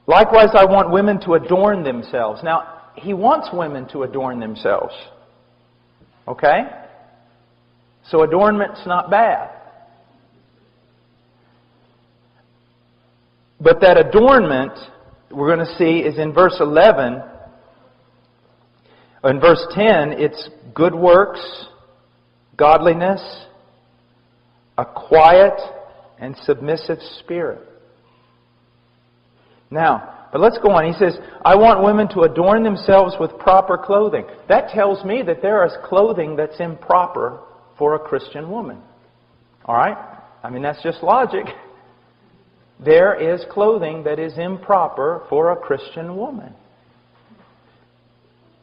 Likewise, I want women to adorn themselves. Now, he wants women to adorn themselves. Okay? So adornment's not bad. But that adornment, we're going to see, is in verse 11. In verse 10, it's good works, godliness, a quiet and submissive spirit. Now, but let's go on. He says, I want women to adorn themselves with proper clothing. That tells me that there is clothing that's improper for a Christian woman. All right? I mean, that's just logic. There is clothing that is improper for a Christian woman.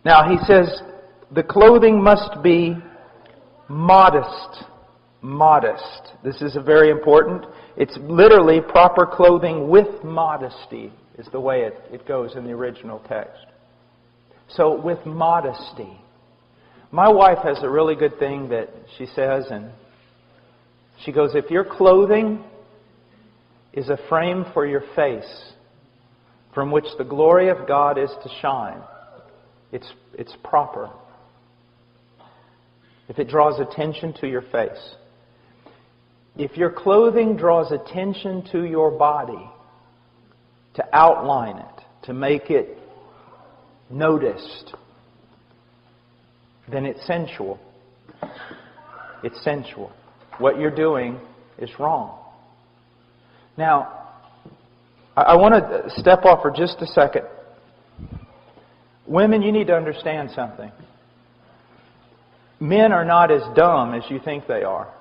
Now, he says, the clothing must be modest. Modest. This is very important. It's literally proper clothing with modesty is the way it goes in the original text. So, with modesty. My wife has a really good thing that she says, and she goes, if your clothing is a frame for your face from which the glory of God is to shine, it's proper. If it draws attention to your face. If your clothing draws attention to your body, to outline it, to make it noticed, then it's sensual. It's sensual. What you're doing is wrong. Now, I want to step off for just a second. Women, you need to understand something. Men are not as dumb as you think they are.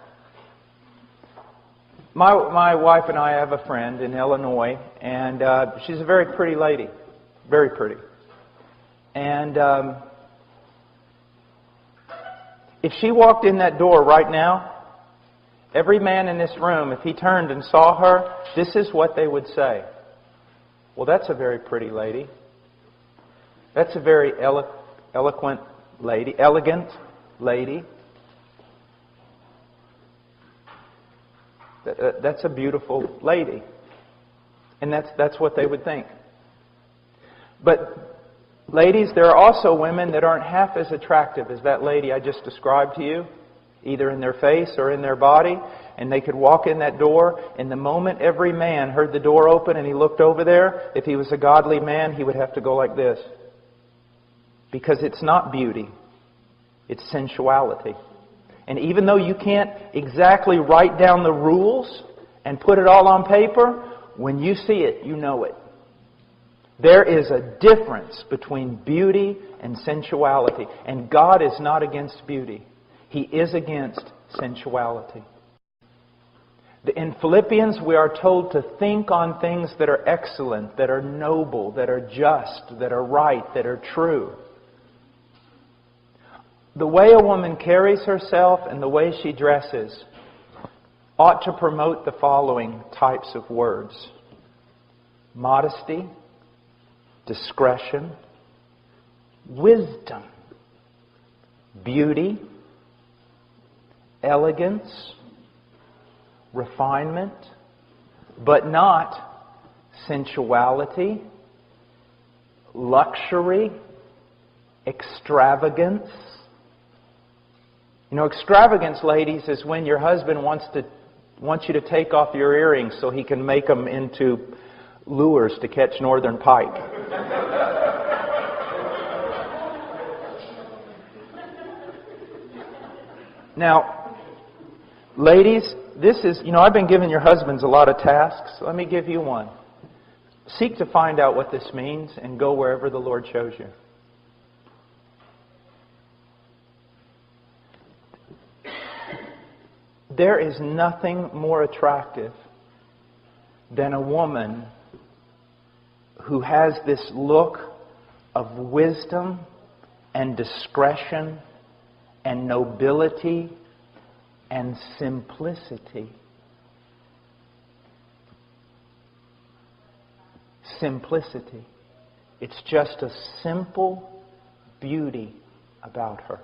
My wife and I have a friend in Illinois, and she's a very pretty lady. Very pretty. And if she walked in that door right now, every man in this room, if he turned and saw her, this is what they would say. Well, that's a very pretty lady. That's a very elegant lady. That's a beautiful lady. And that's what they would think. But ladies, there are also women that aren't half as attractive as that lady I just described to you, either in their face or in their body, and they could walk in that door, and the moment every man heard the door open and he looked over there, if he was a godly man, he would have to go like this. Because it's not beauty, it's sensuality. And even though you can't exactly write down the rules and put it all on paper, when you see it, you know it. There is a difference between beauty and sensuality. And God is not against beauty. He is against sensuality. In Philippians, we are told to think on things that are excellent, that are noble, that are just, that are right, that are true. The way a woman carries herself and the way she dresses ought to promote the following types of words: modesty, discretion, wisdom, beauty, elegance, refinement, but not sensuality, luxury, extravagance. You know, extravagance, ladies, is when your husband wants you to take off your earrings so he can make them into lures to catch northern pike. Now, ladies, this is, I've been giving your husbands a lot of tasks. Let me give you one. Seek to find out what this means and go wherever the Lord shows you. There is nothing more attractive than a woman who has this look of wisdom and discretion and nobility and simplicity. Simplicity. It's just a simple beauty about her.